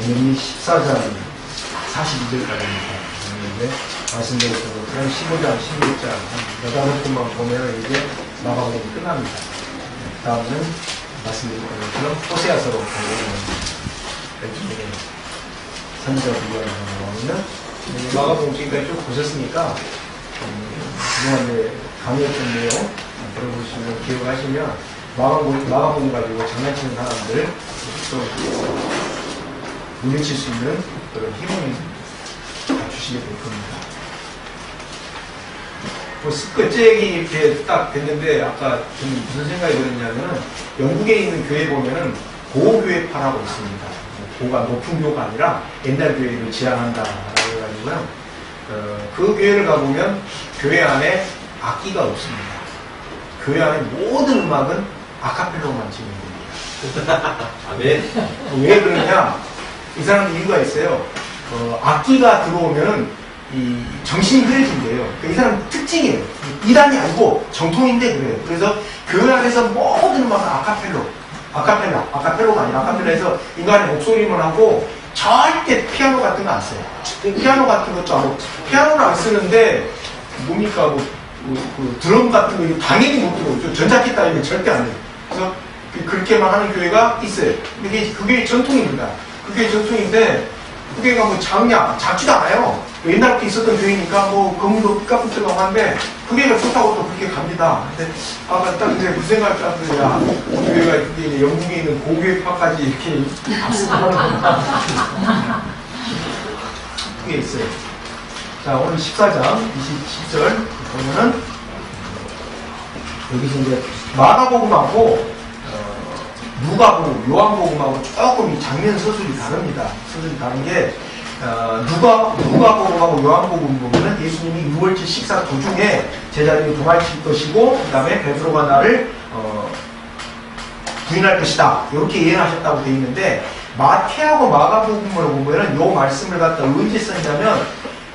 오늘이 14장 42절까지입니다. 그런데 말씀드린 것처럼 15장, 16장, 여덟 번만 보면 이제 마가복음이 끝납니다. 다음은 말씀드린 것처럼 호세아서로 보는 선지자 부분에서 나오는 마가복음 지금까지 쭉 보셨으니까 그동안 이제 강의했던 내용 들어보시면 기억하시면 마가복음 가지고 장난치는 사람들 또 물리칠 수 있는 그런 힘을 갖추시게 될 겁니다. 끝째기 이렇게 딱 됐는데 아까 좀 무슨 생각이 들었냐면 영국에 있는 교회 보면은 고교회파라고 있습니다. 고가 높은 교가 아니라 옛날 교회를 지향한다라고 해가지고요. 그 교회를 가보면 교회 안에 악기가 없습니다. 교회 안에 모든 음악은 아카펠로만 진행됩니다. 왜 그러냐? 이 사람은 이유가 있어요. 악기가 들어오면은 이 정신이 흐려진대요. 이 사람 특징이에요. 이단이 아니고 정통인데 그래요. 그래서 교회 안에서 모든 음악은 아카펠로가 아니라 아카펠라에서 인간의 목소리만 하고 절대 피아노 같은 거 안 써요. 피아노 같은 것도 안 하고 피아노를 안 쓰는데 뭡니까 드럼 같은 거 당연히 못 들어오죠. 전자기타 이거 절대 안 해요. 그래서 그렇게만 하는 교회가 있어요. 근데 그게 전통입니다. 그게 전통인데 그게가 작지도 않아요. 옛날부터 있었던 교회니까 건물도 삐까뻔쩍하고 한데 그게가 좋다고 또 그렇게 갑니다. 근데 아까 딱 이제 그 생각을 딱 들어야 교회가 이제 영국에 있는 고교회파까지 이렇게 압승하는 그게 있어요. 자, 오늘 14장 20절 보면은 여기서 이제 마가복음하고 누가복음, 요한복음하고 조금 이 장면 서술이 다릅니다. 서술이 다른 게 누가복음하고 요한복음 보면은 예수님이 6월절 식사 도중에 제자들이 도망칠 것이고 그 다음에 베드로가 나를 부인할 것이다 이렇게 예언하셨다고 되어 있는데 마태하고 마가복음으로 보면은 요 말씀을 갖다 언제 썼냐면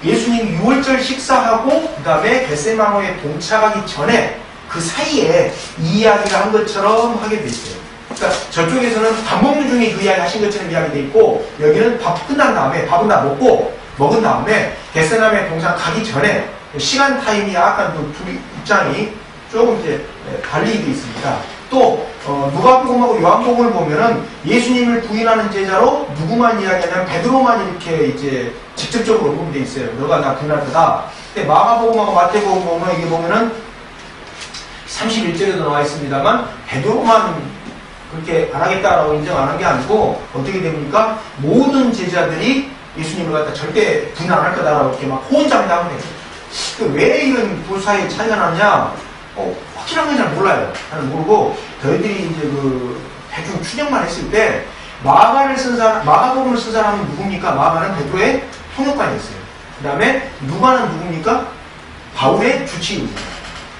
예수님이 6월절 식사하고 그 다음에 겟세마노에 동착하기 전에 그 사이에 이 이야기를 한 것처럼 하게 돼 있어요. 그러니까 저쪽에서는 밥 먹는 중에 그 이야기 하신 것처럼 이야기되어 있고 여기는 밥 끝난 다음에 밥은 다 먹은 다음에 겟세마네 동상 가기 전에 시간 타임이 약간 둘 입장이 조금 이제 달리 되어 있습니다. 또 누가복음하고 요한복음을 보면은 예수님을 부인하는 제자로 누구만 이야기하냐면 베드로만 이렇게 이제 직접적으로 언급되어 있어요. 너가 나 부인할 거다. 근데 마가복음하고 마태복음 보면 이게 보면은 31절에도 나와 있습니다만 베드로만 그렇게 안 하겠다라고 인정 안 한 게 아니고 어떻게 됩니까? 모든 제자들이 예수님을 갖다 절대 부인 안 할 거다라고 이렇게 막 호언장담을 해요. 왜 이런 둘 사이에 차이가 나냐? 확실한 건 잘 몰라요. 나는 모르고 저희들이 이제 대충 추정만 했을 때 마가복음을 쓴 사람은 누굽니까? 마가는 베드로의 통역관이었어요. 그 다음에 누가는 누굽니까? 바울의 주치의입니다.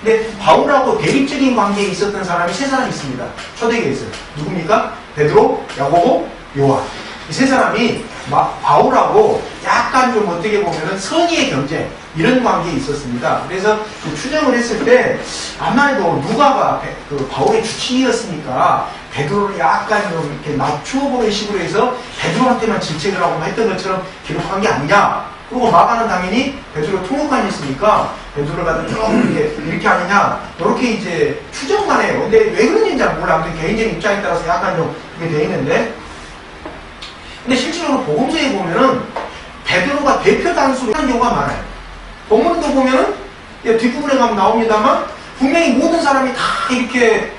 근데 바울하고 대립적인 관계에 있었던 사람이 세 사람이 있습니다. 초대교회에서. 누굽니까? 베드로, 야고보, 요한. 이 세 사람이 바울하고 약간 좀 어떻게 보면은 선의의 경쟁 이런 관계에 있었습니다. 그래서 추정을 했을 때 아마도 누가가 바울의 주치의였으니까 베드로를 약간 좀 이렇게 낮춰보는 식으로 해서 베드로한테만 질책을 하고 했던 것처럼 기록한 게 아니냐. 그리고 마가는 당연히 베드로 통역관이었으니까 베드로를 갖다 조금 이렇게 하느냐 이렇게 이제 추정만 해요. 근데 왜 그런지는 잘 몰라. 아무튼 개인적인 입장에 따라서 약간 좀 그렇게 돼 있는데 근데 실제로 복음서에 보면은 베드로가 대표 단수로 하는 경우가 많아요. 본문도 보면은 뒷부분에 가면 나옵니다만 분명히 모든 사람이 다 이렇게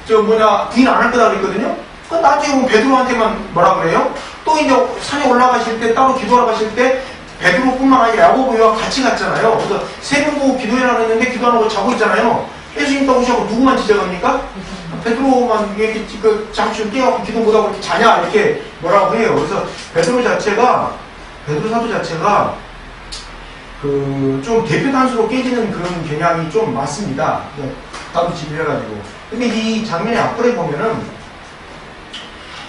부인 안 할 거다 그랬거든요. 나중에 보면 베드로한테만 뭐라 그래요? 또 이제 산에 올라가실 때 따로 기도하러 가실 때 베드로뿐만 아니라 야고보와 같이 갔잖아요. 그래서 세 명 보고 기도해라 했는데 기도 안 하고 자고 있잖아요. 예수님 떠오시고 누구만 지적합니까? 베드로만 이렇게 잠시 깨갖고 기도 못하고 이렇게 자냐 이렇게 뭐라고 해요. 그래서 베드로 사도 자체가 좀 대표 단수로 깨지는 그런 경향이 좀 많습니다. 나도 집이해가지고. 근데 이 장면의 앞부분에 보면은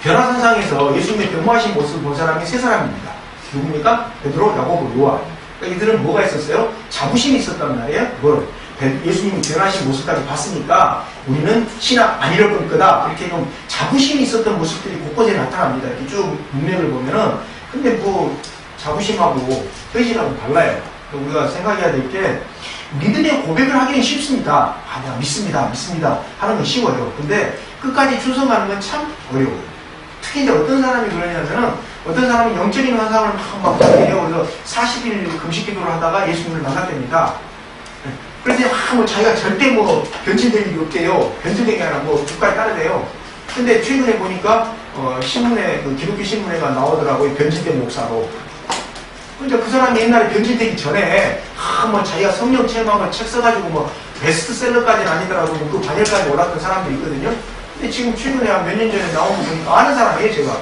변화산상에서 예수님의 변모하신 모습을 본 사람이 세 사람입니다. 누굽니까? 베드로, 야고보, 요한. 그러니까 이들은 뭐가 있었어요? 자부심이 있었단 말이에요. 그걸 예수님이 변하신 모습까지 봤으니까 우리는 신앙 안 잃어버릴 거다. 이렇게 좀 자부심이 있었던 모습들이 곳곳에 나타납니다. 이렇게 쭉 문맥을 보면은 근데 뭐 자부심하고 의지하고 달라요. 우리가 생각해야 될 게 믿음의 고백을 하기는 쉽습니다. 아, 내가 믿습니다 하는 건 쉬워요. 근데 끝까지 충성하는 건 참 어려워요. 특히 이제 어떤 사람이 그러냐면은 어떤 사람은 영적인 환상을 막 해요. 그래서 40일 금식 기도를 하다가 예수님을 만났답니다. 그래서 뭐 자기가 절대 뭐 변질될 일이 없대요. 변질된 게 아니라 뭐 국가에 따르대요. 근데 최근에 보니까 신문에 그 기독교 신문에가 나오더라고요. 변질된 목사로. 그러니까 그 사람이 옛날에 변질되기 전에 뭐 자기가 성령 체험한 책 써가지고 뭐 베스트셀러까지는 아니더라도 그 반열까지 올랐던 사람도 있거든요. 근데 지금 최근에 한 몇 년 전에 나온 거 보니까 아는 사람이에요, 제가.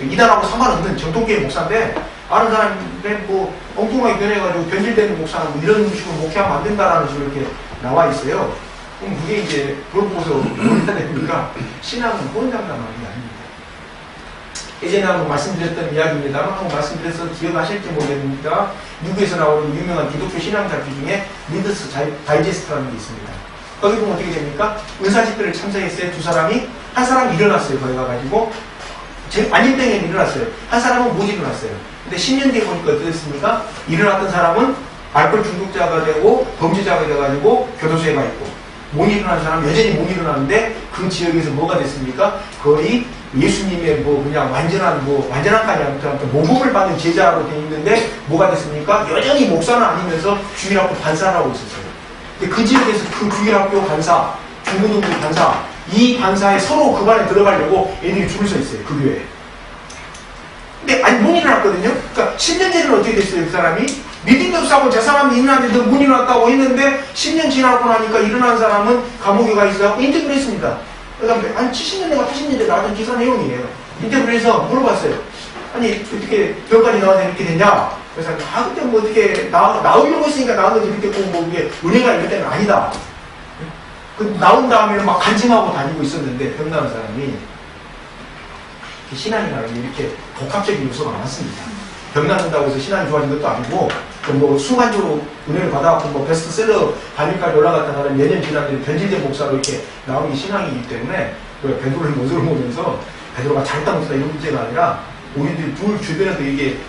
이단하고 상관없는 정통교회 목사인데 아는 사람인데 뭐 엉뚱하게 변해가지고 변질되는 목사는 뭐 이런 식으로 목회하면 안 된다라는 식으로 이렇게 나와 있어요. 그럼 그게 이제 그걸 보고서 뭐해야 됩니까? 신앙은 혼장담하는 게 아닙니다. 예전에 한번 말씀드렸던 이야기입니다만 한번 말씀드려서 기억하실지 모르겠습니다. 미국에서 나오는 유명한 기독교 신앙 잡지 중에 리더스 다이제스트라는 게 있습니다. 거기 보면 어떻게 됩니까? 은사집회를 참석했어요. 두 사람이. 한 사람이 일어났어요. 거기 가가지고 안일병에 일어났어요. 한 사람은 못 일어났어요. 근데 10년 뒤에 보니까 어떻게 됐습니까? 일어났던 사람은 알코올 중독자가 되고 범죄자가 돼가지고 교도소에 가 있고 못 일어난 사람은 여전히 못 일어나는데 그 지역에서 뭐가 됐습니까? 거의 예수님의 뭐 그냥 완전한까지 아무튼 모범을 받는 제자로 돼 있는데 뭐가 됐습니까? 여전히 목사는 아니면서 주일학교 반사를 하고 있었어요. 근데 그 지역에서 그 주일학교 반사, 중고등부 반사, 이 반사에 서로 그 반에 들어가려고 애들이 줄을 서 있어요. 그 교회에. 근데 아니 못 일어났거든요. 그러니까 10년 전에는 어떻게 됐어요? 그 사람이 믿음이 없다고 저 사람이 일어났는데 못 일어났다고 했는데 10년 지나고 나니까 일어난 사람은 감옥에 가 있어서 인터뷰를 했습니다. 그러니까 한 70년대가 80년대 나왔던 기사 내용이에요. 인터뷰를 해서 물어봤어요. 아니 어떻게 병까지 나와서 이렇게 됐냐? 그래서 근데 뭐 어떻게 나오려고 했으니까 나온 거지 그렇게 꼭 뭐 이게 은혜가 있는 때는 아니다. 그 나온 다음에는 막 간증하고 다니고 있었는데 병 나은 사람이 신앙이라는 게 이렇게 복합적인 요소가 많습니다. 병 낫는다고 해서 신앙이 좋아진 것도 아니고 뭐 순간적으로 은혜를 받아갖고 뭐 베스트셀러 반위까지 올라갔다 사람이 몇 년 지나면 변질된 목사로 이렇게 나오는 게 신앙이기 때문에 베드로를 모습을 보면서 베드로가 잘했다 못했다 이런 문제가 아니라 우리들 둘 주변에서 이게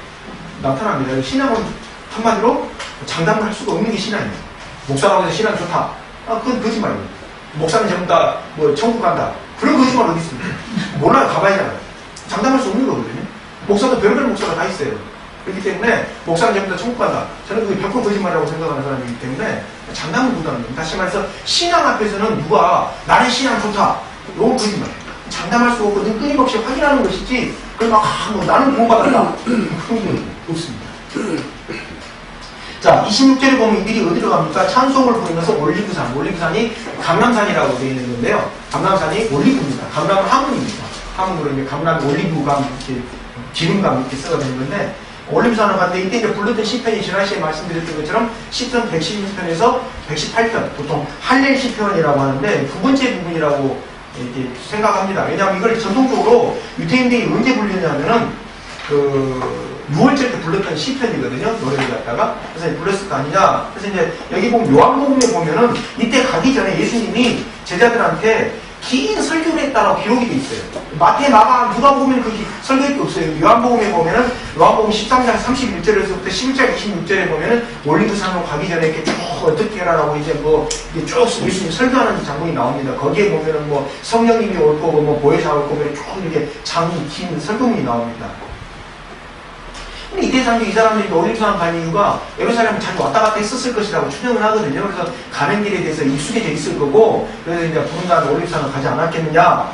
나타납니다. 신앙은 한마디로 장담을 할 수가 없는 게 신앙이에요. 목사라고 해서 신앙이 좋다. 그건 거짓말이에요. 목사는 전부 다 뭐 천국 간다. 그런 거짓말 어디 있습니까? 몰라요. 가봐야잖아요. 장담할 수 없는 거거든요. 목사도 별별 목사가 다 있어요. 그렇기 때문에 목사는 전부 다 천국 간다. 저는 그게 100% 거짓말이라고 생각하는 사람이기 때문에 장담을 못하는 거예요. 다시 말해서 신앙 앞에서는 누가 나는 신앙 좋다. 이건 거짓말이에요. 장담할 수 없거든. 끊임없이 확인하는 것이지 그걸 막 뭐 나는 구원받았다. 그런 건 없습니다. 자, 26절에 보면 이들이 어디로 갑니까? 찬송을 부르면서 올리브산이 감람산이라고 되어 있는 건데요. 감람산이 올리브입니다. 감람은 화문입니다. 화문으로 이제 감람 올리브감, 이렇게 기름감 이렇게 써가 되는 건데, 올리브산을 갔는데 이때 이제 불렀던 시편이 지난 시간에 말씀드렸던 것처럼 시편 116편에서 118편, 보통 할렐 시편이라고 하는데 두 번째 부분이라고 이렇게 생각합니다. 왜냐하면 이걸 전통적으로 유태인들이 언제 불렸냐면은 6월절 때 불렀던 시편이거든요. 노래를 갖다가. 그래서 불렀을 거 아니냐. 그래서 이제 여기 보면 요한복음에 보면은 이때 가기 전에 예수님이 제자들한테 긴 설교를 했다라고 기록이 돼 있어요. 마태, 마가, 누가복음에는 그 설교할 게 없어요. 요한복음에 보면은 요한복음 13장 31절에서부터 11장 26절에 보면은 올리브산으로 가기 전에 이렇게 쭉 어떻게 해라라고 이제 뭐 이게 쭉 예수님 설교하는 장면이 나옵니다. 거기에 보면은 뭐 성령님이 올 거고 뭐 보혜사 올 거고 쭉 이렇게 장이 긴 설교문이 나옵니다. 이때 당시 이 사람들이 올리브산 간 이유가 예루살렘을 자주 왔다 갔다 했었을 것이라고 추정을 하거든요. 그래서 가는 길에 대해서 익숙해져 있을 거고, 그래서 이제 부른 다음에 올리브산을 가지 않았겠느냐,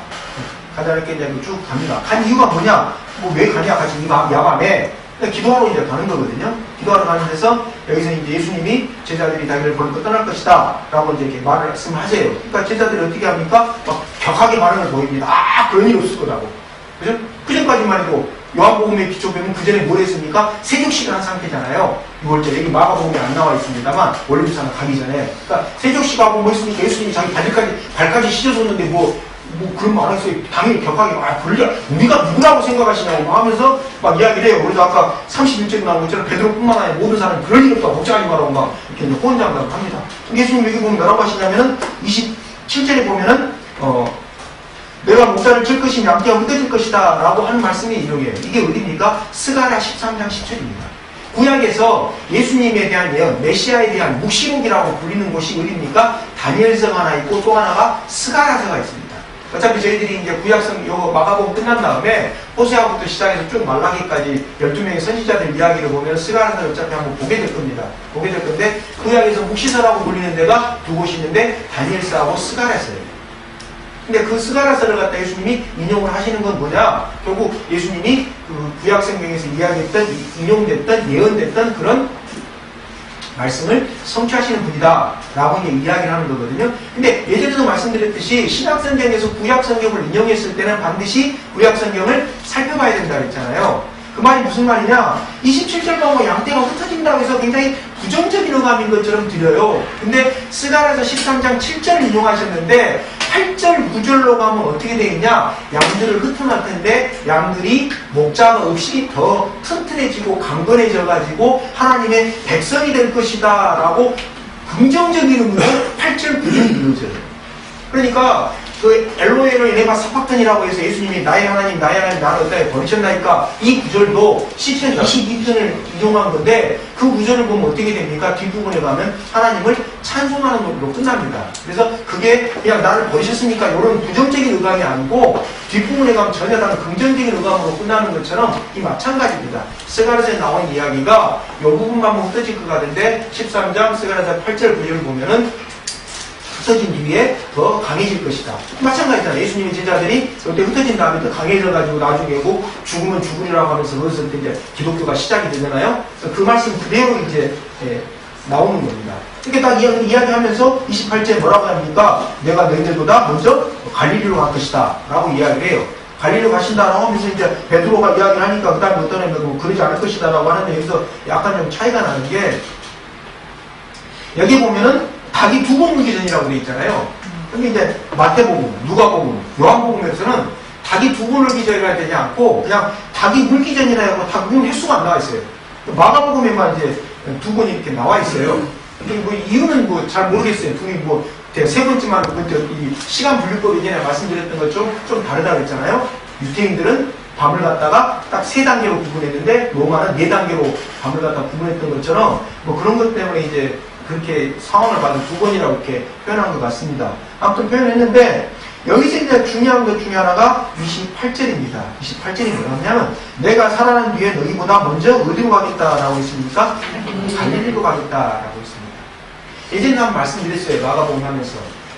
쭉 갑니다. 간 이유가 뭐냐, 뭐 왜 가냐, 같이 야밤에. 기도하러 이제 가는 거거든요. 기도하러 가는 데서 여기서 이제 예수님이 제자들이 자기를 버리고 떠날 것이다 라고 이제 이렇게 말씀하세요. 그러니까 제자들이 어떻게 합니까? 막 격하게 반응을 보입니다. 그런 일 없을 거라고. 그죠? 그전까지만 해도 요한복음의 기초배는 그 전에 뭘 했습니까? 세족식을 한 상태잖아요. 6월절 여기 마가복음에 안 나와 있습니다만 올리브산을 가기 전에 그러니까 세족식하고 뭐 했습니까? 예수님이 자기 발까지 씻어줬는데 뭐 그런 말 안 했어요. 당연히 격하게 우리가 누구라고 생각하시냐고 막 하면서 막 이야기를 해요. 그래서 아까 31절에 나온 것처럼 베드로뿐만 아니라 모든 사람은 그런 일 없다고 걱정하지 말라고 막 이렇게 호언장담을 합니다. 예수님 여기 보면 뭐라고 하시냐면은 27절에 보면은 내가 목자를 칠 것이니 양떼가 흩어질 것이다 라고 하는 말씀이 이용이에요. 이게 어디입니까? 스가랴 13장 10절입니다. 구약에서 예수님에 대한 예언, 메시아에 대한 묵시록이라고 불리는 곳이 어디입니까? 다니엘서가 하나 있고 또 하나가 스가랴서가 있습니다. 어차피 저희들이 이제 구약성 요 마가복음 끝난 다음에 호세아부터 시작해서 쭉 말라기까지 12명의 선지자들 이야기를 보면 스가랴서를 어차피 한번 보게 될 겁니다. 보게 될 건데 구약에서 묵시서라고 불리는 데가 두 곳이 있는데 다니엘서하고 스가랴서예요. 근데 그 스가랴서를 갖다 예수님이 인용을 하시는 건 뭐냐? 결국 예수님이 그 구약 성경에서 이야기했던, 인용됐던, 예언됐던 그런 말씀을 성취하시는 분이다 라고 이제 이야기를 하는 거거든요. 근데 예전에도 말씀드렸듯이 신약 성경에서 구약 성경을 인용했을 때는 반드시 구약 성경을 살펴봐야 된다 그랬잖아요. 그 말이 무슨 말이냐? 27절 보면 양떼가 흩어진다고 해서 굉장히 부정적인 어감인 것처럼 들려요. 근데 스가랴서 13장 7절을 인용하셨는데 8절 9절로 가면 어떻게 되겠냐? 양들을 흩어놓을 텐데 양들이 목자가 없이 더 튼튼해지고 강건해져가지고 하나님의 백성이 될 것이다 라고 긍정적인 의미로 8절 9절이 이루어져요. 그러니까 그 엘로에로 에네바 사팍턴이라고 해서 예수님이 나의 하나님 나를 어디에 버리셨나이까 이 구절도 시편 22편을 인용한 건데 그 구절을 보면 어떻게 됩니까? 뒷부분에 가면 하나님을 찬송하는 것으로 끝납니다. 그래서 그게 그냥 나를 버리셨습니까? 이런 부정적인 의감이 아니고 뒷부분에 가면 전혀 다른 긍정적인 의감으로 끝나는 것처럼 이 마찬가지입니다. 스가랴서에 나온 이야기가 이 부분만 보면 흩어질 것 같은데 13장 스가랴서 8절 9절을 보면은 흩어진 뒤에 더 강해질 것이다. 마찬가지잖아요. 예수님의 제자들이 그때 흩어진 다음에 더 강해져가지고 나중에 뭐 죽으면 죽으리라고 하면서 거기서 이제 기독교가 시작이 되잖아요. 그래서 그 말씀 그대로 이제 나오는 겁니다. 이렇게 딱 이야기하면서 28절 뭐라고 합니까? 내가 너희들보다 먼저 갈릴리로 갈 것이다. 라고 이야기를 해요. 갈릴리로 가신다라고 하면서 이제 베드로가 이야기를 하니까 그 다음에 어떤 애는 뭐 그러지 않을 것이다. 라고 하는데 여기서 약간 좀 차이가 나는 게 여기 보면은 닭이 두 번 물기 전이라고 되어 있잖아요. 근데 이제 마태복음, 누가복음, 요한복음에서는 닭이 두 번 물기 전이라 되지 않고 그냥 닭이 물기 전이라 하고 닭 물 횟수가 안 나와 있어요. 마가복음에만 이제 두 번이 이렇게 나와 있어요. 뭐 이유는 뭐 잘 모르겠어요. 둘이 뭐 세 번째만 그때 이 시간 분류법 이전에 말씀드렸던 것 좀 다르다고 했잖아요. 유태인들은 밤을 갖다가 딱 3단계로 구분했는데 로마는 4단계로 밤을 갖다 구분했던 것처럼 뭐 그런 것 때문에 이제 그렇게 상황을 받은 두 번이라고 이렇게 표현한 것 같습니다. 아무튼 표현했는데 여기서 이제 중요한 것 중에 하나가 28절입니다. 28절이 뭐냐면 내가 살아난 뒤에 너희보다 먼저 어디로 가겠다라고 했습니까? 갈릴리로 가겠다라고 했습니다. 예전에 한번 말씀드렸어요. 마가복음 하면서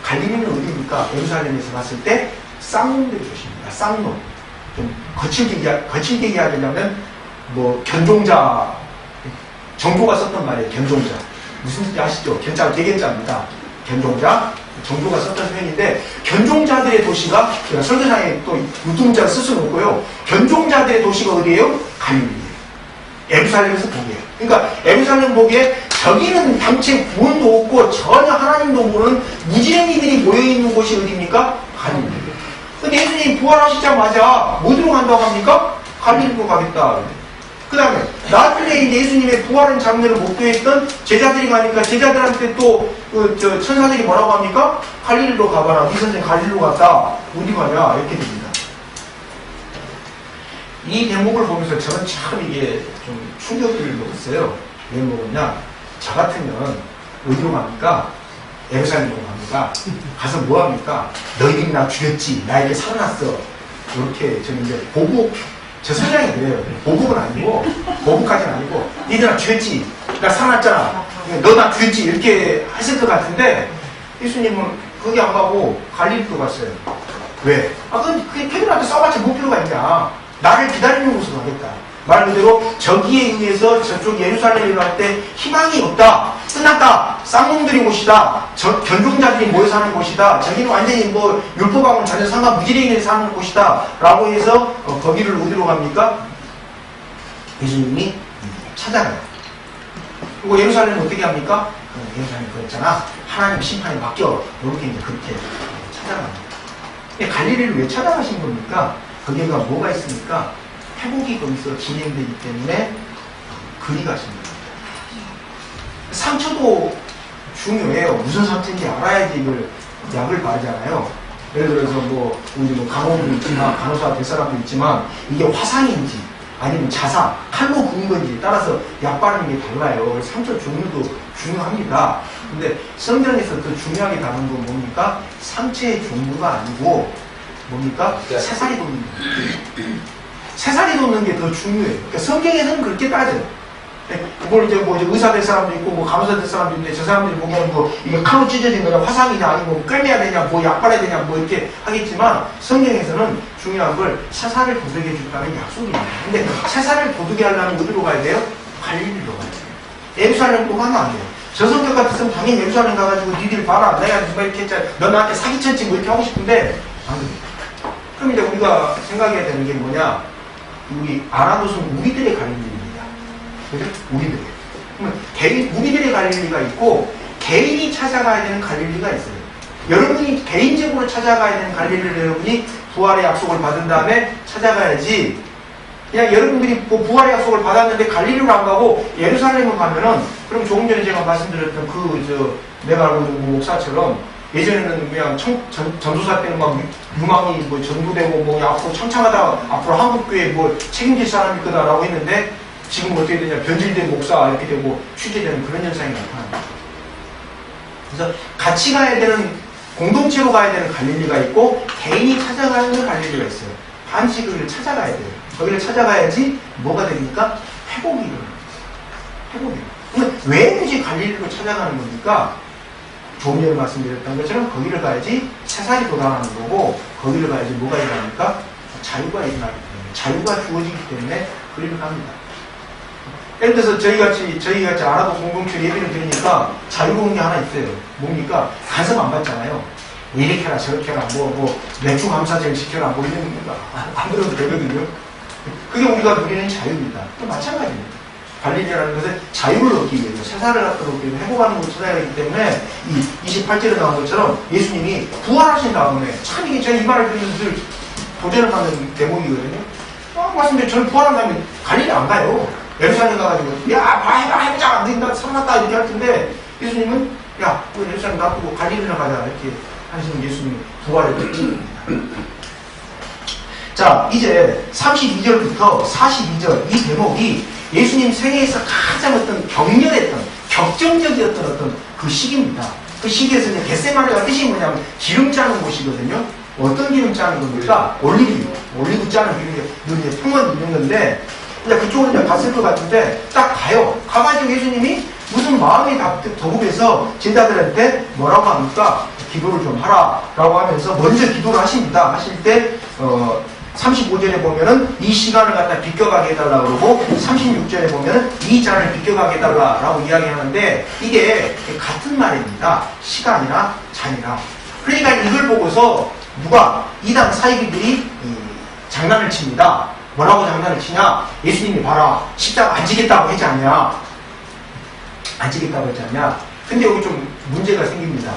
갈릴리는 어디입니까? 예루살렘에서 봤을 때 쌍놈들이 조십니다. 쌍놈. 좀 거칠게 이야기하려면 뭐 견종자 정조가 썼던 말이에요. 견종자. 무슨 뜻인지 아시죠? 개견자입니다. 견종자, 정조가 썼던 표현인데 견종자들의 도시가 제가 설교상에 또 유통자를 쓸 수는 없고요. 견종자들의 도시가 어디예요? 갈릴리예요. 예루살렘에서 보게요. 그러니까 예루살렘 보기에 저기는 당체 구원도 없고 전혀 하나님도 모르는 무지랭이들이 모여있는 곳이 어디입니까? 갈릴리예요. 근데 예수님이 부활하시자마자 어디로 간다고 합니까? 갈릴리로 가겠다. 그 다음에 나중에 이제 예수님의 부활한 장면을 목도했던 제자들이 가니까 제자들한테 또 천사들이 뭐라고 합니까? 갈릴리로 가봐라. 네 선생 갈릴리로 갔다. 어디 가냐? 이렇게 됩니다. 이 대목을 보면서 저는 참 이게 좀 충격을 먹었어요. 왜 먹었냐? 저 같으면 어디로 갑니까? 예루살렘으로 갑니다. 가서 뭐 합니까? 너희들이 나 죽였지. 나에게 살아났어. 이렇게 저는 이제 보복, 제 성향이 그래요. 보복은 아니고, 보복까지는 아니고, 니들 나 죽였지. 나 살아났잖아. 너 나 죽였지. 이렇게 했을 것 같은데, 예수님은 거기 안 가고 갈릴리로 갔어요. 왜? 그게 걔들한테 싸워봤자 뭐 필요가 있냐. 나를 기다리는 곳으로 가겠다. 말 그대로 저기에 의해서 저쪽 예루살렘으로 갈 때 희망이 없다. 끝났다. 쌍놈들이 곳이다. 견종자들이 모여 사는 곳이다. 저기는 완전히 뭐 율법하고는 전혀 상관 무지랭이들이 사는 곳이다. 라고 해서 거기를 어디로 갑니까? 예수님이 찾아가요. 그리고 예루살렘은 어떻게 합니까? 예루살렘 그랬잖아. 하나님 심판에 맡겨. 이렇게 이제 그렇게 찾아갑니다. 근데 갈릴리를 왜 찾아가신 겁니까? 거기가 뭐가 있습니까? 회복이 거기서 진행되기 때문에 그리 가신 겁니다. 상처도 중요해요. 무슨 상처인지 알아야지 이걸 약을 바르잖아요. 예를 들어서 뭐, 우리 뭐 간호도 있지만, 간호사 될 사람도 있지만, 이게 화상인지, 아니면 자상, 칼로 구운 건지 따라서 약 바르는 게 달라요. 상처 종류도 중요합니다. 근데 성경에서 더 중요하게 다룬 건 뭡니까? 상처의 종류가 아니고, 뭡니까? 새살이 돋는 거예요. 새살이 돋는 게 더 중요해요. 그러니까 성경에서는 그렇게 따져요. 뭘 이제 뭐 의사 될 사람도 있고 뭐 간호사 될 사람도 있는데 저 사람들이 보면 뭐 이게 칼로 찢어진 거냐 화상이냐 아니면 뭐 꿰매야 되냐 뭐 약 바라야 되냐 뭐 이렇게 하겠지만 성경에서는 중요한 걸 새살을 도둑해 준다는 약속입니다. 근데 새살을 도둑해 하려면 어디로 가야 돼요? 갈릴리로 가야 돼요. 예루살렘으로 가면 안 돼요. 저 성격 같았으면 당연히 예루살렘 가가지고 니들 봐라 내가 누가 이렇게 했잖아 너 나한테 사기쳤지 뭐 이렇게 하고 싶은데 안 됩니다. 그럼 이제 우리가 생각해야 되는 게 뭐냐 우리 아나도는 우리들의 갈릴리입니다. 그죠? 우리들의. 그러면 우리들의 갈릴리가 있고 개인이 찾아가야 되는 갈릴리가 있어요. 여러분이 개인적으로 찾아가야 되는 갈릴리를 여러분이 부활의 약속을 받은 다음에 찾아가야지 그냥 여러분들이 부활의 약속을 받았는데 갈릴리로 안 가고 예루살렘을 가면은 그럼 조금 전에 제가 말씀드렸던 내가 알고 있는 목사처럼 예전에는 그냥 전도사 때는 막 유망이 뭐 전도되고 뭐 앞으로 창창하다 앞으로 한국교회 뭐 책임질 사람일 거다라고 했는데 지금 어떻게 되냐 변질된 목사 이렇게 되고 취재되는 그런 현상이 나타납니다. 그래서 같이 가야 되는 공동체로 가야 되는 갈릴리가 있고 개인이 찾아가는 갈릴리가 있어요. 반드시 그걸 찾아가야 돼요. 거기를 찾아가야지 뭐가 됩니까? 회복이 일어납니다. 회복이. 그러면 왜 굳이 갈릴리로 찾아가는 겁니까? 조금 전에 말씀드렸던 것처럼 거기를 가야지 새살이 돋아나는 거고 거기를 가야지 뭐가 일어납니까? 자유가 일어나기 때문에 자유가 주어지기 때문에 거기를 갑니다. 예를 들어서 저희같이 알아도 공동체 예배를 드리니까 자유로운 게 하나 있어요. 뭡니까? 간섭 안 받잖아요. 이렇게 해라 저렇게 해라 뭐 맥주 감사제를 시켜라 뭐 이런 거 안 들어도 되거든요. 그게 우리가 누리는 자유입니다. 또 마찬가지입니다. 갈릴리라는 것은 자유를 얻기 위해서 새살을 얻기 위해서 회복하는 것을 찾아야 하기 때문에 이 28절에 나온 것처럼 예수님이 부활하신 다음에 참 이게 제가 이 말을 들으면서 늘 도전을 받는 대목이거든요. 말씀드린 저는 부활한 다음에 갈릴리 안 가요. 예루살렘 가가지고 야 해보자 안 된다 살아났다 이렇게 할 텐데 예수님은 야 우리 예루살렘 놔두고 갈릴리나 가자 이렇게 하시는 예수님이 부활의 특징입니다. 자 이제 32절부터 42절 이 대목이 예수님 생애에서 가장 어떤 격렬했던 격정적이었던 어떤 그 시기입니다. 그 시기에서는 겟세마네가 뜻이 뭐냐면 기름 짜는 곳이거든요. 어떤 기름 짜는 겁니까? 올리브 짜는 기름이 눈에 평원 있는 건데 이제 그쪽으로 이제 갔을 것 같은데 딱 가요. 가가지고 예수님이 무슨 마음이 더욱해서 제자들한테 뭐라고 합니까? 기도를 좀 하라 라고 하면서 먼저 기도를 하십니다. 하실 때 35절에 보면은 이 시간을 갖다 비껴가게 해달라 그러고 36절에 보면은 이 잔을 비껴가게 해달라 라고 이야기하는데 이게 같은 말입니다. 시간이나 잔이나. 그러니까 이걸 보고서 누가 이단 사이비들이 장난을 칩니다. 뭐라고 장난을 치냐? 예수님이 봐라 십자가 안 지겠다고 했지 않냐? 안 지겠다고 했지 않냐? 근데 여기 좀 문제가 생깁니다.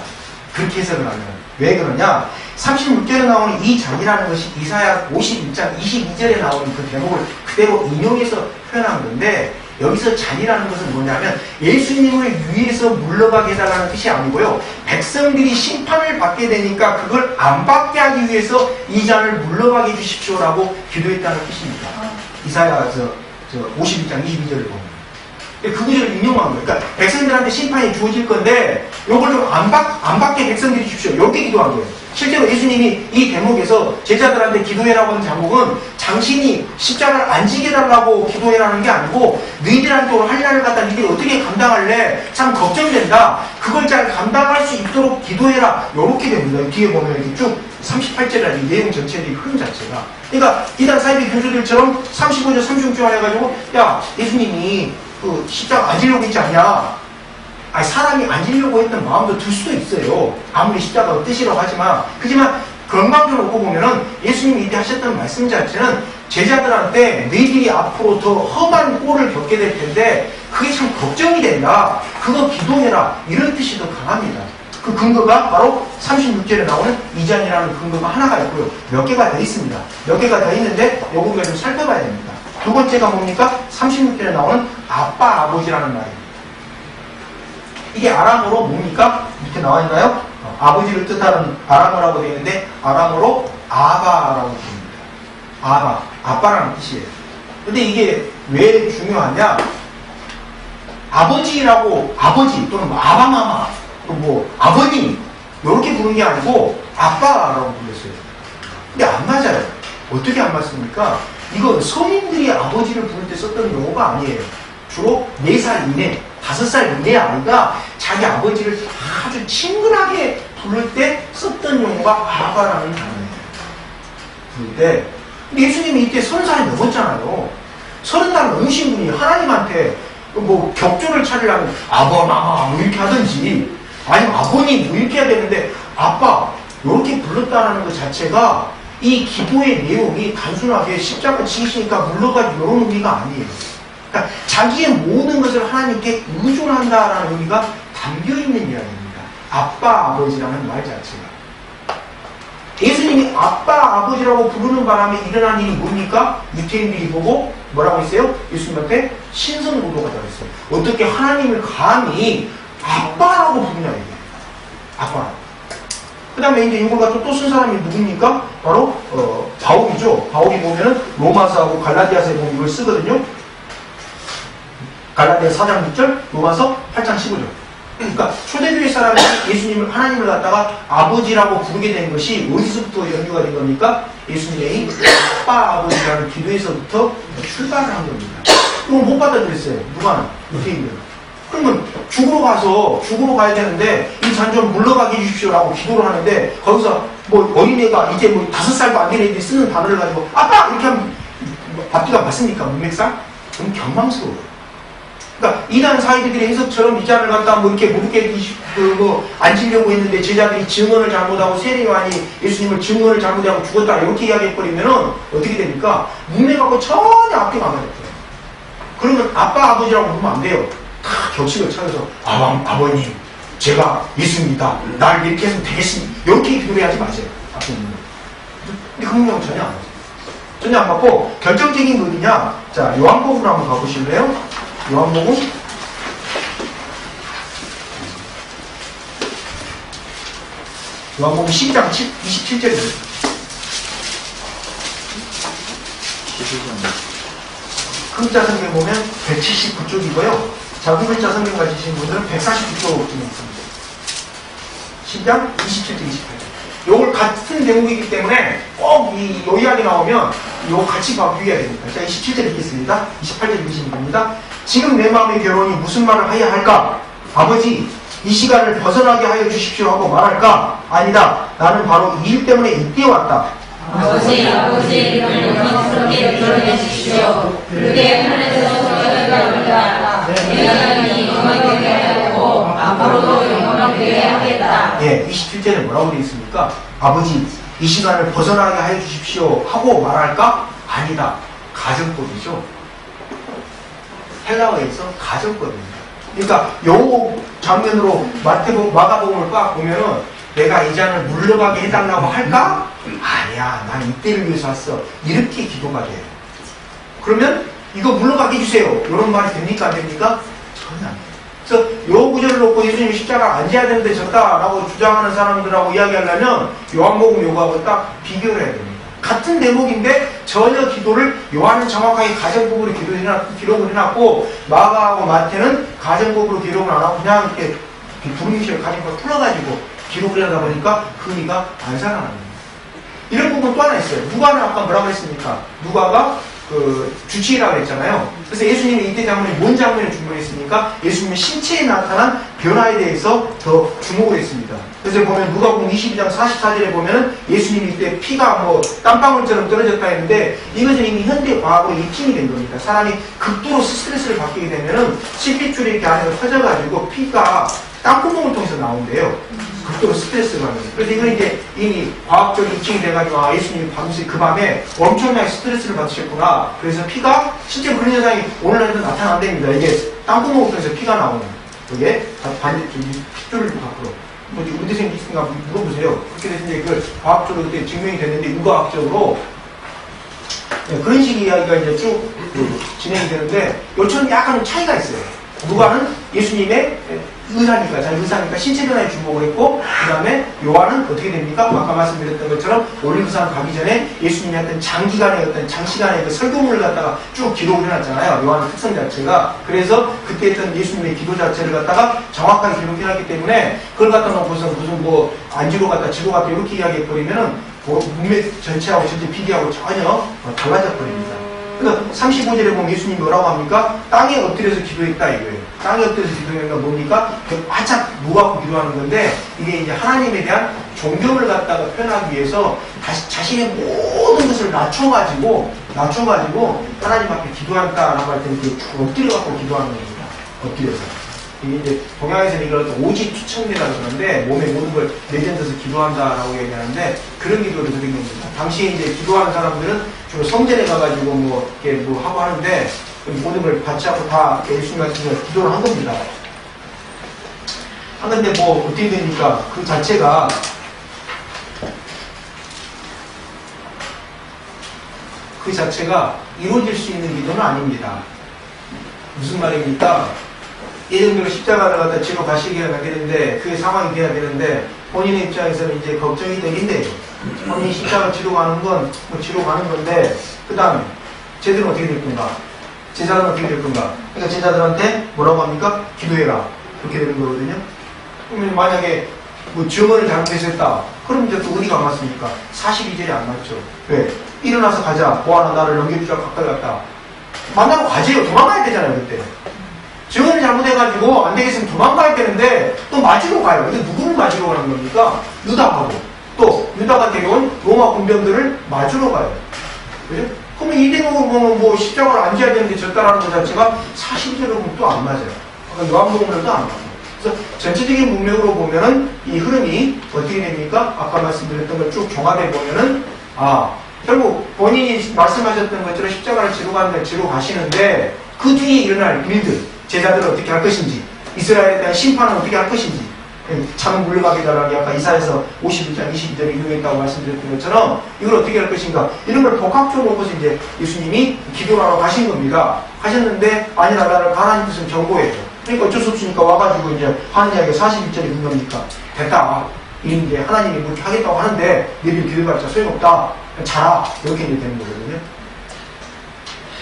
그렇게 해석을 하면 왜 그러냐? 36절에 나오는 이 잔이라는 것이 이사야 51장 22절에 나오는 그 대목을 그대로 인용해서 표현한 건데 여기서 잔이라는 것은 뭐냐면 예수님을 위해서 물러가게 해달라는 뜻이 아니고요. 백성들이 심판을 받게 되니까 그걸 안 받게 하기 위해서 이 잔을 물러가게 해주십시오라고 기도했다는 뜻입니다. 이사야 51장 22절을 보면. 그 구절을 인용한 거예요. 그러니까 백성들한테 심판이 주어질 건데 이걸 좀 안 받게 백성들이 주십시오. 이렇게 기도한 거예요. 실제로 예수님이 이 대목에서 제자들한테 기도해라고 하는 제목은 당신이 십자가를 안 지게 해달라고 기도해라는 게 아니고 너희들한테 올 할 일을 갖다 너희들이 어떻게 감당할래? 참 걱정된다. 그걸 잘 감당할 수 있도록 기도해라. 이렇게 됩니다. 뒤에 보면 이렇게 쭉 38절이라는 이 내용 전체의 흐름 자체가. 그러니까 이단 사이비 교주들처럼 35절 36절 해가지고 야 예수님이 그 십자가 안 지려고 했지 않냐? 아니 사람이 안 지려고 했던 마음도 들 수도 있어요. 아무리 십자가가 뜻이라고 하지만 그렇지만 건강적으로 놓고 보면은 예수님이 이때 하셨던 말씀 자체는 제자들한테 너희들이 앞으로 더 험한 꼴을 겪게 될 텐데 그게 참 걱정이 된다. 그거 기도해라. 이런 뜻이 더 강합니다. 그 근거가 바로 36절에 나오는 이잔이라는 근거가 하나가 있고요. 몇 개가 더 있습니다. 몇 개가 더 있는데 요거 우리가 좀 살펴봐야 됩니다. 두 번째가 뭡니까? 36절에 나오는 아빠 아버지라는 말입니다. 이게 아람어로 뭡니까? 밑에 나와 있나요? 아버지를 뜻하는 아람어라고 되어 있는데 아람어로 아바라고 부릅니다. 아바, 아빠라는 뜻이에요. 근데 이게 왜 중요하냐? 아버지라고 아버지 또는 아바마마 뭐 아버님 이렇게 부르는 게 아니고 아빠라고 불렀어요. 근데 안 맞아요. 어떻게 안 맞습니까? 이건 성인들이 아버지를 부를 때 썼던 용어가 아니에요. 주로 4살 이내, 5살 이내 아이가 자기 아버지를 아주 친근하게 부를 때 썼던 용어가 아바라는 단어예요. 부를 때. 근데 예수님이 이때 30살이 넘었잖아요. 30살 넘으신 분이 하나님한테 뭐 격조를 차리려면 아버마마 뭐 이렇게 하든지 아니면 아버님 뭐 이렇게 해야 되는데 아빠 이렇게 불렀다는 것 자체가 이 기도의 내용이 단순하게 십자가 지으시니까 물러가지고 이런 의미가 아니에요. 그러니까 자기의 모든 것을 하나님께 의존한다라는 의미가 담겨있는 이야기입니다. 아빠 아버지라는 말 자체가. 예수님이 아빠 아버지라고 부르는 바람에 일어난 일이 뭡니까? 유태인들이 보고 뭐라고 했어요? 예수님한테 신성모독하다고 했어요. 어떻게 하나님을 감히 아빠라고 부르냐 이게. 아빠. 그 다음에 이제 이걸 갖고 또 쓴 사람이 누굽니까? 바로 바울이죠. 바울이 보면은 로마서하고 갈라디아서에 보면 이걸 쓰거든요. 갈라디아 4장 6절, 로마서 8장 15절. 그러니까 초대교회 사람이 예수님을 하나님을 갖다가 아버지라고 부르게 된 것이 어디서부터 연유가 된 겁니까? 예수님의 아빠 아버지라는 기도에서부터 출발을 한 겁니다. 그럼 못 받아들였어요. 누가? 유태인들은. 그러면 죽으러 가야 되는데 이 잔 좀 물러가게 해주십시오라고 기도를 하는데 거기서 뭐 어린애가 이제 뭐 5살도 안 된 애들이 쓰는 단어를 가지고 아빠! 이렇게 하면 앞뒤가 맞습니까? 문맥상? 그럼 경망스러워요. 그러니까 이단 사이비들의 해석처럼 이 잔을 갖다 뭐 이렇게 무겁게 앉히려고 했는데 제자들이 증언을 잘못하고 세례 요한이 예수님을 증언을 잘못하고 죽었다 이렇게 이야기해버리면은 어떻게 됩니까? 문맥하고 전혀 앞뒤가 안 맞아요. 그러면 아빠 아버지라고 부르면 안 돼요. 다 격식을 차려서 아버님 제가 예수입니다. 날 이렇게 해서 되겠습니다. 이렇게 기도를 하지 마세요. 근데 그런 경우 전혀 안 맞아요. 전혀 안 맞고 결정적인 게 어디냐? 자, 요한복음으로 한번 가보실래요? 요한복음 12장 27절입니다. 11장. 큰 자 성경 보면 179쪽이고요. 작은 글자 성경 가지신 분들은 149쪽쯤에 있습니다. 10장 27절 28절. 요걸 같은 대목이기 때문에 꼭 요 이야기 나오면 요 같이 비교해야 됩니다. 자, 27절 읽겠습니다. 28절 읽으시면 됩니다. 지금 내 마음의 결혼이 무슨 말을 하야 할까? 아버지, 이 시간을 벗어나게 하여 주십시오 하고 말할까? 아니다. 나는 바로 이 일 때문에 이때 왔다. 아버지, 영광스럽게 결혼해 주십시오. 그게 하늘에서 저희가 올라왔다. 내가 이 영광되게 하였고 앞으로도 영광되게 하겠다. 예, 27절에 뭐라고 되어 있습니까? 아버지, 이 시간을 벗어나게 하여 주십시오 하고 말할까? 아니다. 가정법이죠. 헬라어에서 가정법입니다. 그러니까 요 장면으로 마가복음을 꽉 보면은 내가 이 잔을 물러가게 해달라고 할까? 아니야, 난 이때를 위해서 왔어. 이렇게 기도가 돼요. 그러면 이거 물러가게 해주세요. 이런 말이 됩니까? 안 됩니까? 전혀 안 돼요. 그래서 요 구절을 놓고 예수님이 십자가 앉아야 되는데 졌다라고 주장하는 사람들하고 이야기하려면 요한복음 요거하고 딱 비교를 해야 됩니다. 같은 대목인데 전혀 기도를 요한은 정확하게 가정법으로 기록을 해놨고 마가하고 마태는 가정법으로 기록을 안 하고 그냥 이렇게 부르기식을 가진 걸 풀어가지고 기록을 하다 보니까 그 의미가 안 살아납니다. 이런 부분 또 하나 있어요. 누가는 아까 뭐라고 했습니까? 누가가 주치의라고 했잖아요. 그래서 예수님이 이때 장면에 뭔 장면을 주목했습니까? 예수님의 신체에 나타난 변화에 대해서 더 주목을 했습니다. 그래서 보면 누가복음 22장 44절에 보면은 예수님이 이때 피가 뭐 땀방울처럼 떨어졌다 했는데 이것은 이미 현대 과학으로 입증이 된 겁니다. 사람이 극도로 스트레스를 받게 되면은 실핏줄이 이렇게 안에서 터져가지고 피가 땀구멍을 통해서 나온대요. 극도로 스트레스를 받는 거예요. 그래서 이건 이제 이미 과학적으로 입증이 돼가지고 아, 예수님이 밤새 그 밤에 엄청나게 스트레스를 받으셨구나. 그래서 피가 실제 그런 현상이 오늘날에도 나타난답니다. 이게 땀구멍을 통해서 피가 나오는 그게 핏줄을 밖으로. 뭐 의대생 있으니까 물어보세요. 그렇게 돼서 이제 그 과학적으로 그때 증명이 됐는데 의과학적으로 네, 그런 식의 이야기가 이제 쭉 진행이 되는데 요처럼 약간 차이가 있어요. 누가는 예수님의 의사니까, 자기 의사니까 신체 변화에 주목을 했고, 그 다음에 요한은 어떻게 됩니까? 아까 말씀드렸던 것처럼 올리브산 가기 전에 예수님의 어떤 장시간의 그 설교문을 갖다가 쭉 기록을 해놨잖아요. 요한의 특성 자체가. 그래서 그때 했던 예수님의 기도 자체를 갖다가 정확하게 기록해놨기 때문에 그걸 갖다 놓고서 무슨 뭐 안지로 갖다 지로 갖다 이렇게 이야기해버리면은 문맥 전체하고 전체 비교하고 전혀 달라져 버립니다. 그러니까 35절에 보면 예수님이 뭐라고 합니까? 땅에 엎드려서 기도했다 이거예요. 땅에 엎드려서 기도했는 건 뭡니까? 바짝 누워갖고 기도하는 건데 이게 이제 하나님에 대한 존경을 갖다가 표현하기 위해서 다시 자신의 모든 것을 낮춰가지고 하나님 앞에 기도한다라고 할 때는 그 엎드려갖고 기도하는 겁니다. 엎드려서. 이게 이제 동양에서는 이걸 오직 투척이라고 그러는데 몸의 모든 걸 내던져서 기도한다라고 얘기하는데 그런 기도를 드린 겁니다. 당시에 이제 기도하는 사람들은 주로 성전에 가가지고 뭐 이렇게 뭐 하고 하는데 모든 걸 바치하고 다 예수님 말씀으로 기도를 한 겁니다. 하는데 뭐 어떻게 됩니까? 그 자체가 이루어질 수 있는 기도는 아닙니다. 무슨 말입니까? 예정대로 십자가를 갖다 지러 가시게 되는데 그게 상황이 돼야 되는데 본인의 입장에서는 이제 걱정이 되긴데 본인이 십자가 지러 가는 건 뭐 지러 가는 건데 그 다음에 쟤들은 어떻게 될 건가? 제자들은 어떻게 될 건가? 그러니까 제자들한테 뭐라고 합니까? 기도해라. 그렇게 되는 거거든요. 그러면 만약에 뭐 증언을 잘못했었다. 그럼 이제 또 어디가 안 맞습니까? 42절이 안 맞죠. 왜? 일어나서 가자. 보아나 나를 넘겨주자. 가까이 갔다. 만나고 가지요. 도망가야 되잖아요. 그때. 증언을 잘못해가지고 안 되겠으면 도망가야 되는데 또 맞으러 가요. 근데 누구를 맞으러 가는 겁니까? 유다하고 또 유다가 데려온 로마 군병들을 맞으러 가요. 그죠? 그러면 이대로 보면 뭐 십자가를 앉아야 되는데 졌다라는 것 자체가 42절로 보면 또 안 맞아요. 그러니까 요한복음으로도 안 맞아요. 그래서 전체적인 문맥으로 보면은 이 흐름이 어떻게 됩니까? 아까 말씀드렸던 걸 쭉 종합해 보면은 결국 본인이 말씀하셨던 것처럼 십자가를 지러 가시는데 그 뒤에 일어날 일들 제자들은 어떻게 할 것인지 이스라엘에 대한 심판은 어떻게 할 것인지 참은 물러가게 달라고 아까 이사야서 51장 22절에 인용했다고 말씀드렸던 것처럼 이걸 어떻게 할 것인가 이런 걸 복합적으로 놓고서 이제 예수님이 기도를 하러 가신 겁니다. 하셨는데 아니라 나를 가라는 뜻은 경고해요. 그러니까 어쩔 수 없으니까 와가지고 이제 하는 이야기가 41절에 있는 겁니까? 됐다. 이제 하나님이 그렇게 하겠다고 하는데 너희들 기도해봤자 소용없다. 자라. 이렇게 이제 되는 거거든요.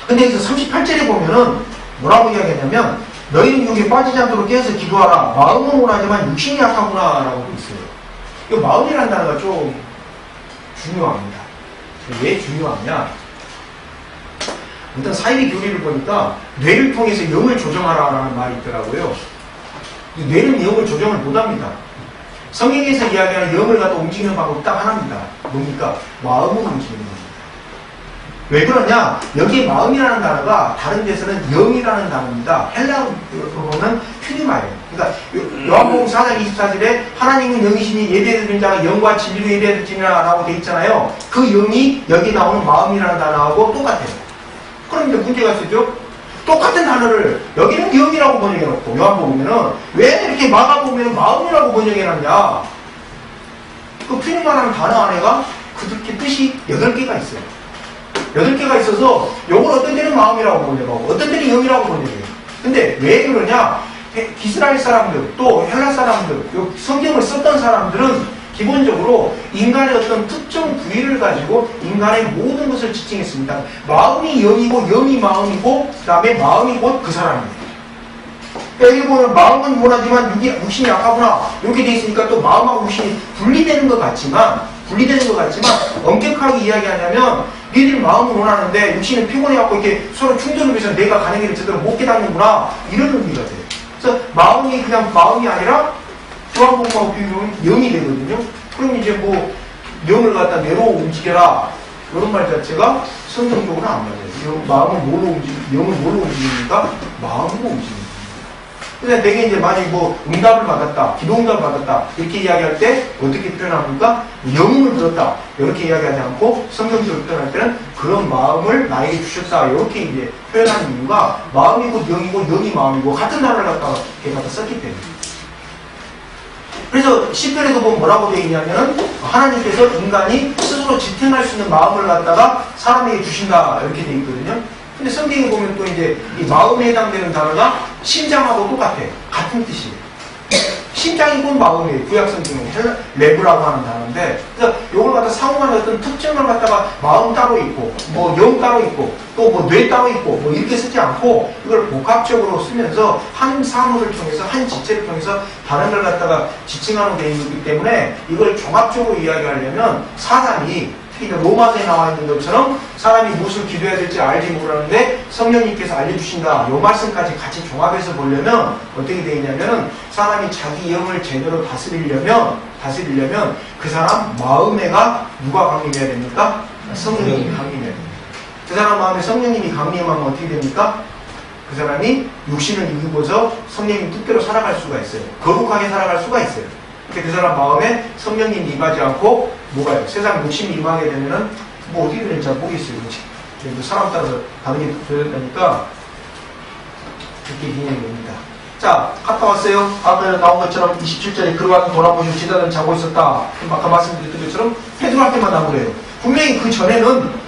근데 여기서 38절에 보면은 뭐라고 이야기하냐면 너희는 여기에 빠지지 않도록 깨어서 기도하라. 마음은 원하지만 육신이 약하구나 라고 있어요. 이 마음이라는 단어가 좀 중요합니다. 왜 중요하냐? 일단 사이비 교리를 보니까 뇌를 통해서 영을 조정하라라는 말이 있더라고요. 이 뇌는 영을 조정을 못합니다. 성경에서 이야기하는 영을 갖다 움직이는 방법이 딱 하나입니다. 뭡니까? 마음으로 움직이는 겁니다. 왜 그러냐? 여기에 마음이라는 단어가 다른 데서는 영이라는 단어입니다. 헬라어로 보면 퓨니마예요. 그러니까 요한복음 4장 24절에 하나님은 영이시니 예배드리는 자가 영과 진리로 예배드리라 라고 되어 있잖아요. 그 영이 여기 나오는 마음이라는 단어하고 똑같아요. 그럼 이제 문제가 있었죠? 똑같은 단어를 여기는 영이라고 번역해놓고 요한복음에는 왜 이렇게 마가복음에는 마음이라고 번역해놨냐? 그 퓨니마라는 단어 안에가 그렇게 뜻이 8개가 있어요. 8개가 있어서 요걸 어떤 때는 마음이라고 번역하고 어떤 때는 영이라고 번역해요. 근데 왜 그러냐? 이스라엘 사람들 또 헬라 사람들 성경을 썼던 사람들은 기본적으로 인간의 어떤 특정 부위를 가지고 인간의 모든 것을 지칭했습니다. 마음이 영이고 영이 마음이고 그 다음에 마음이 곧 그 사람이에요. 여기 보면 마음은 원하지만 육신이 약하구나 이렇게 돼 있으니까 또 마음하고 육신이 분리되는 것 같지만 엄격하게 이야기하냐면 니들 마음은 원하는데 육신은 피곤해갖고 이렇게 서로 충돌을 위해서 내가 가는 길을 제대로 못 깨닫는구나 이런 의미가 돼요. 그래서 마음이 그냥 마음이 아니라 요한복음하고 비교하면 영이 되거든요. 그럼 이제 뭐 영을 갖다 뇌로 움직여라 이런 말 자체가 성경적으로는 안 맞아요. 마음은 영은 뭘로 움직입니까? 마음으로 움직입니다. 근데 되게 이제 만약에 뭐 응답을 받았다, 기도응답을 받았다 이렇게 이야기할 때 어떻게 표현합니까? 영음을 들었다 이렇게 이야기하지 않고 성경적으로 표현할 때는 그런 마음을 나에게 주셨다 이렇게 이제 표현하는 이유가 마음이 곧 영이고 영이 마음이고 같은 단어를 갖다가 이렇게 갖다 썼기 때문에. 그래서 시편에도 보면 뭐라고 되어 있냐면 하나님께서 인간이 스스로 지탱할 수 있는 마음을 갖다가 사람에게 주신다 이렇게 되어 있거든요. 근데 성경에 보면 또 이제 이 마음에 해당되는 단어가 심장하고 똑같아. 같은 뜻이에요. 심장이 곧 마음이에요. 구약 성경은 레브라고 하는 단어인데, 그래서 이걸 갖다 상호하는 어떤 특징을 갖다가 마음 따로 있고, 뭐 영 따로 있고, 또 뭐 뇌 따로 있고, 뭐 이렇게 쓰지 않고 이걸 복합적으로 쓰면서 한 사물을 통해서 한 지체를 통해서 다른 걸 갖다가 지칭하는 데 있기 때문에 이걸 종합적으로 이야기하려면 사람이 특히 로마서에 나와 있는 것처럼 사람이 무엇을 기도해야 될지 알지 모르는데 성령님께서 알려주신다. 이 말씀까지 같이 종합해서 보려면 어떻게 되어 있냐면은 사람이 자기 영을 제대로 다스리려면 그 사람 마음에가 누가 강림해야 됩니까? 성령님이 강림해야 됩니다. 그 사람 마음에 성령님이 강림하면 어떻게 됩니까? 그 사람이 육신을 이기고서 성령님 뜻대로 살아갈 수가 있어요. 거룩하게 살아갈 수가 있어요. 그 사람 마음에 성령님이 임하지 않고 뭐가요? 세상 욕심이 임하게 되면은 뭐 어떻게 되는지 잘 모르겠어요. 사람 따라서 다르게 되니까 그렇게 진행이 됩니다. 자, 갔다 왔어요. 아까 나온 것처럼 27절에 그러한 돌아보시고 제자들은 자고 있었다. 아까 말씀드렸던 것처럼 페드로한테만 나오래요. 분명히 그 전에는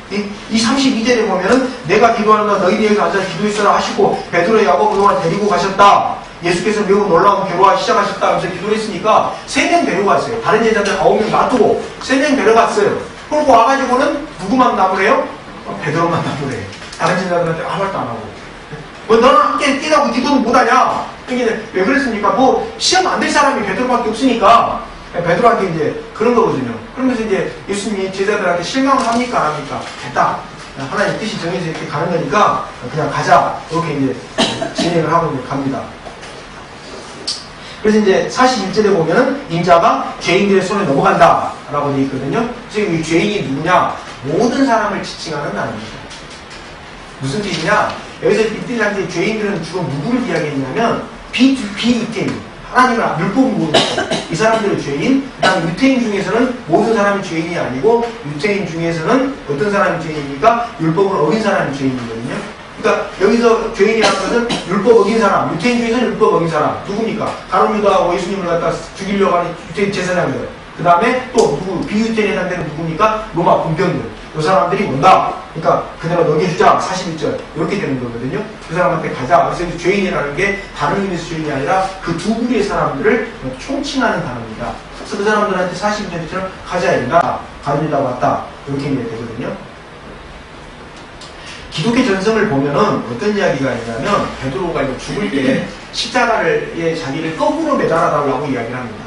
이 32절에 보면은 내가 기도하는가 너희들 여기 앉아 기도했으라 하시고 베드로 야고보 요한을 데리고 가셨다. 예수께서 매우 놀라운 교류와 시작하셨다 하면서 기도를 했으니까 3명 데려갔어요. 다른 제자들 9명 놔두고 3명 데려갔어요. 그리고 와가지고는 누구만 남으래요? 베드로만 남으래요. 다른 제자들한테 아무 말도 안 하고. 뭐 너는 함께 뛰라고 기도는 못하냐? 왜 그랬습니까? 뭐 시험 안 될 사람이 베드로밖에 없으니까 베드로한테 이제 그런 거거든요. 그러면서 이제 예수님이 제자들한테 실망을 합니까? 안 합니까? 됐다. 하나님 뜻이 정해져 이렇게 가는 거니까 그냥 가자. 이렇게 이제 진행을 하고 이제 갑니다. 그래서 이제 41절에 보면은 인자가 죄인들의 손에 넘어간다 라고 되어 있거든요. 지금 이 죄인이 누구냐? 모든 사람을 지칭하는 단어입니다. 무슨 뜻이냐? 여기서 이때는 게 죄인들은 주로 누구를 이야기했냐면 비유태인, 하나님을 율법을 모르는 이 사람들은 죄인. 그 다음에 유태인 중에서는 모든 사람이 죄인이 아니고 유태인 중에서는 어떤 사람이 죄인입니까? 율법을 어긴 사람이 죄인이거든요. 그러니까 여기서 죄인이라는 것은 율법 어긴 사람, 유태인 중에서는 율법 어긴 사람 누굽니까? 가룟 유다하고 예수님을 갖다 죽이려고 하는 유태인 제사장들. 그 다음에 또 누구 비유태인에 해당되는 누굽니까? 로마 군병들. 이 사람들이 온다. 그러니까 그대로 넘겨주자. 41절 이렇게 되는 거거든요. 그 사람한테 가자. 그래서 죄인이라는 게 다른 의미에서 죄인이 아니라 그 두 부류의 사람들을 총칭하는 단어입니다. 그래서 그 사람들한테 41절처럼 가자 된다. 가룟 유다가 왔다. 이렇게 이제 되거든요. 기독교 전성을 보면은 어떤 이야기가 있냐면 베드로가 이제 죽을 때 십자가에 자기를 거꾸로 매달아달라고 이야기를 합니다.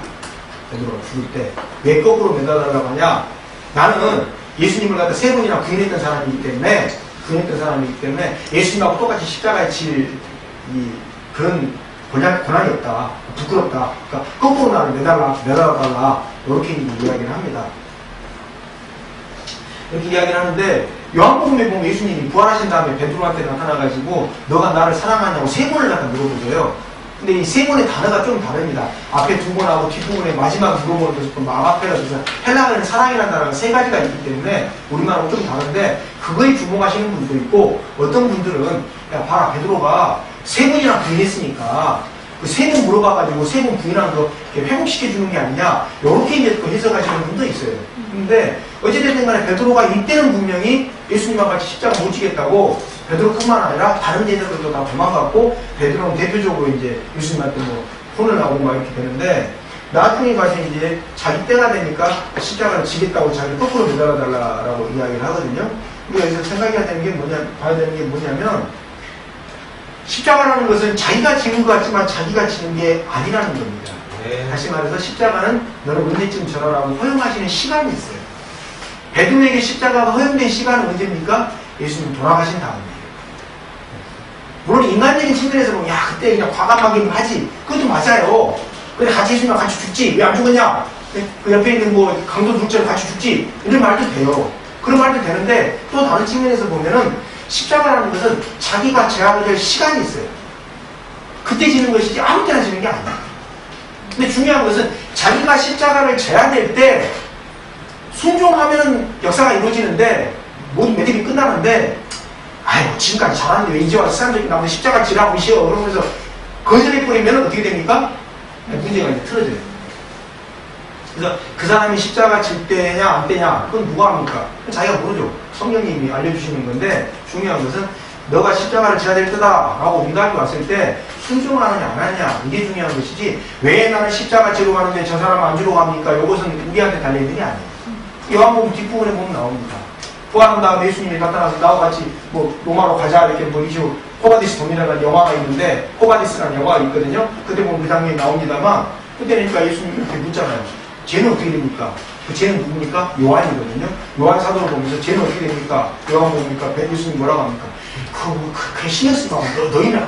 베드로가 죽을 때 왜 거꾸로 매달아달라고 하냐? 나는 예수님을 갖다 3번이나 부인했던 사람이기 때문에 예수님하고 똑같이 십자가에 칠 그런 권한이 없다. 부끄럽다. 그러니까 거꾸로 나를 매달아달라. 이렇게 이야기를 합니다. 이렇게 이야기를 하는데 요한복음에 보면 예수님이 부활하신 다음에 베드로한테 나타나가지고 너가 나를 사랑하냐고 3번을 갖다 물어보세요. 근데 이 3번의 단어가 좀 다릅니다. 앞에 2번하고 뒷부분에 마지막 물어보는 것은 좀 아가페가 있어서 헬라어는 사랑이라는 단어가 3가지가 있기 때문에 우리말하고 좀 다른데 그거에 주목하시는 분도 있고 어떤 분들은 야 봐라 베드로가 3번이나 부인했으니까 그 3번 물어봐가지고 3번 부인한 거 회복시켜주는 게 아니냐 이렇게 이제 또 해석하시는 분도 있어요. 근데 어찌됐든 간에 베드로가 이때는 분명히 예수님과 같이 십자가 못 지겠다고 베드로뿐만 아니라 다른 제자들도 다 도망갔고 베드로는 대표적으로 이제 예수님한테 뭐 혼을 나오고 막 이렇게 되는데 나중에 가서 이제 자기 때가 되니까 십자가를 지겠다고 자기를 거꾸로 매달아달라고 이야기를 하거든요. 우리가 여기서 생각해야 되는 게 봐야 되는 게 뭐냐면 십자가라는 것은 자기가 지는 것 같지만 자기가 지는 게 아니라는 겁니다. 다시 말해서 십자가는 너는 언제쯤 저러라고 허용하시는 시간이 있어요. 베드로에게 십자가가 허용된 시간은 언제입니까? 예수님 돌아가신 다음이에요. 물론 인간적인 측면에서 보면 야 그때 그냥 과감하긴 하지. 그것도 맞아요. 근데 같이 예수님과 같이 죽지. 왜 안 죽었냐? 그 옆에 있는 뭐 강도 둘째랑 같이 죽지. 이런 말도 돼요. 그런 말도 되는데 또 다른 측면에서 보면은 십자가라는 것은 자기가 제약을 할 시간이 있어요. 그때 지는 것이지 아무 때나 지는 게 아니에요. 근데 중요한 것은 자기가 십자가를 제한할 때 순종하면 역사가 이루어지는데 모든 매듭이 끝나는데 아이고 지금까지 잘하는데 왜 이제 와서 사람들이 나한테 십자가 지라고 이시여 그러면서 거절해버리면 어떻게 됩니까? 문제가 이제 틀어져요. 그래서 그 사람이 십자가 질 때냐 안 때냐 그건 누가 합니까? 자기가 모르죠. 성령님이 알려주시는 건데 중요한 것은 너가 십자가를 져야 될 때다 라고 응답이 왔을 때 순종을 하느냐 안 하느냐 이게 중요한 것이지 왜 나는 십자가 지러 가는데 저 사람 안 지러 갑니까? 이것은 우리한테 달려있는 게 아니에요. 요한복음 뒷부분에 보면 나옵니다. 부활한 다음에 예수님이 나타나서 나와 같이 뭐 로마로 가자 이렇게 뭐 이슈 호바디스 도미나라는 영화가 있는데 호바디스라는 영화가 있거든요. 그때 보면 그 장면이 나옵니다만 그때니까 예수님이 이렇게 묻잖아요. 쟤는 어떻게 됩니까? 그 쟤는 누굽니까? 요한이거든요. 요한 사도를 보면서 쟤는 어떻게 됩니까? 요한 뭡니까? 예수님 뭐라고 합니까? 그게 신경 쓰지 마. 너희는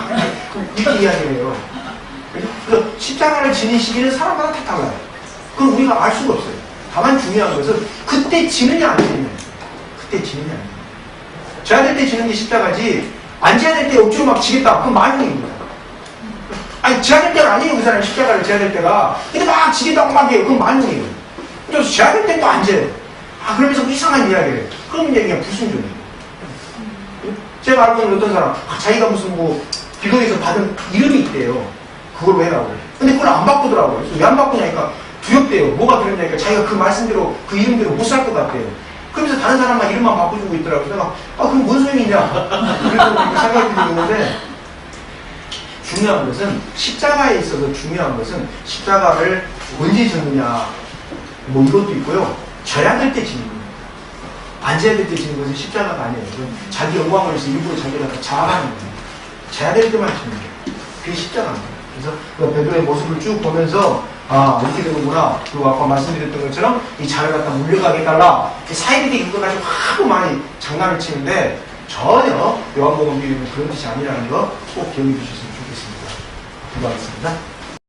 이렇게 이야기해요. 그 십자가를 지는 시기는 사람마다 다 달라요. 그건 우리가 알 수가 없어요. 다만 중요한 것은 그때 지느냐 안 지느냐. 그때 지느냐 안 지느냐. 져야 될 때 지는 게 십자가지 안 져야 될 때 억지로 막 지겠다. 그건 만능입니다. 아니 져야 될 때가 아니에요. 그 사람이 십자가를 져야 될 때가. 근데 막 지겠다고 막 해요. 그건 만능이에요. 그래서 져야 될 때 또 안 져요. 그러면서 이상한 이야기를 해요. 그런 얘기가 불순종이에요. 제가 알고 있는 어떤 사람 자기가 무슨 뭐 기도에서 받은 이름이 있대요. 그걸 왜 해라고. 근데 그걸 안 바꾸더라고요. 그래서 왜 안 바꾸냐니까 두렵대요. 뭐가 두렵냐니까 자기가 그 말씀대로 그 이름대로 못 살 것 같대요. 그러면서 다른 사람만 이름만 바꿔주고 있더라고요. 내가 그럼 뭔 소용이냐 그래서 생각이 들었는데 중요한 것은 십자가에 있어서 중요한 것은 십자가를 언제 졌느냐 뭐 이것도 있고요. 져야 될 때 지는 거예요. 안 져야 될 때 지는 것은 십자가가 아니에요. 자기 영광을 위해서 일부러 자기가 다 자아하는 거예요. 져야 될 때만 지는 거예요. 그게 십자가입니다. 그래서 그 베드로의 모습을 쭉 보면서 이렇게 되는구나. 그리고 아까 말씀드렸던 것처럼 이 자를 갖다 물려가게 해달라. 사이비들이 이거 가지고 하도 많이 장난을 치는데 전혀 요한복음 비유는 그런 뜻이 아니라는 거 꼭 기억해 주셨으면 좋겠습니다. 기도하겠습니다.